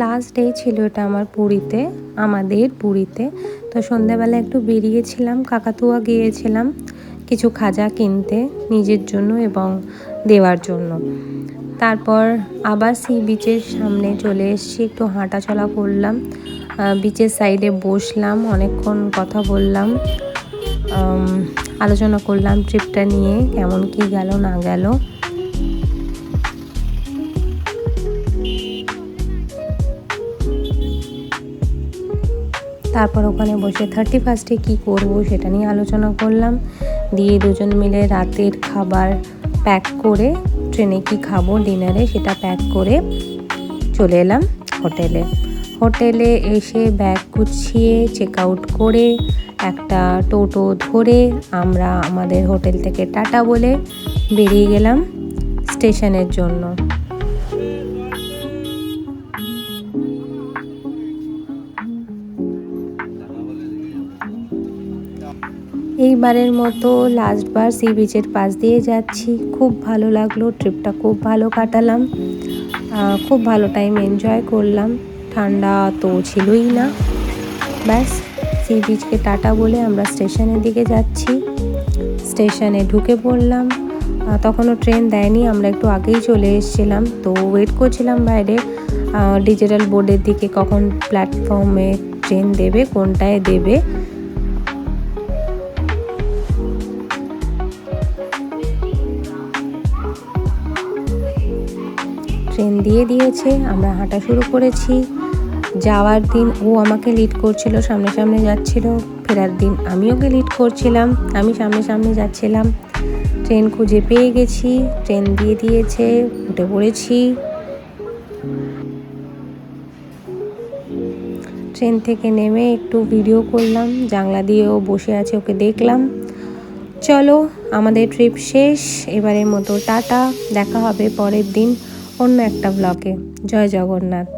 Last day ছিল এটা আমাদের পুরীতে। তো সন্ধ্যাবেলা একটু বেরিয়েছিলাম, কাকাতুয়া গিয়েছিলাম কিছু খাজা কিনতে নিজের জন্য এবং দেওয়ার জন্য। তারপর আবার সি বিচের সামনে চলে এসেছি, একটু হাঁটাচলা করলাম, বিচের সাইডে বসলাম, অনেকক্ষণ কথা বললাম, আলোচনা করলাম ট্রিপটা নিয়ে, কেমন কি গেল না গেল। তারপর ওখানে বসে 31 কী করব সেটা নিয়ে আলোচনা করলাম, দিয়ে দুজন মিলে রাতের খাবার প্যাক করে, ট্রেনে কি খাবো ডিনারে সেটা প্যাক করে চলে এলাম হোটেলে এসে ব্যাগ গুছিয়ে চেক আউট করে একটা টোটো ধরে আমরা আমাদের হোটেল থেকে টাটা বলে বেরিয়ে গেলাম স্টেশনের জন্য। এইবারের মতো লাস্টবার সি বিচের পাশ দিয়ে যাচ্ছি, খুব ভালো লাগলো, ট্রিপটা খুব ভালো কাটালাম, খুব ভালো টাইম এনজয় করলাম, ঠান্ডা তো ছিলই না। ব্যাস সি বিচকে টাটা বলে আমরা স্টেশনের দিকে যাচ্ছি। স্টেশনে ঢুকে পড়লাম, তখনও ট্রেন দেয়নি, আমরা একটু আগেই চলে এসেছিলাম, তো ওয়েট করছিলাম বাইরে ডিজিটাল বোর্ডের দিকে কখন প্ল্যাটফর্মে ট্রেন দেবে, কোনটায় দেবে। ট্রেন দিয়ে দিয়েছে, আমরা হাঁটা শুরু করেছি। যাওয়ার দিন ও আমাকে লিড করছিল, সামনে সামনে যাচ্ছিল, ফেরার দিন আমি ওকে লিড করছিলাম, আমি সামনে সামনে যাচ্ছিলাম। ট্রেন খুঁজে পেয়ে গেছি, ট্রেন দিয়ে দিয়েছে, উঠে পড়েছি। ট্রেন থেকে নেমে একটু ভিডিও করলাম, জানলা দিয়েও বসে আছে ওকে দেখলাম। চলো আমাদের ট্রিপ শেষ, এবারের মতো টাটা, দেখা হবে পরের দিন অন্য একটা ব্লগে। জয় জগন্নাথ।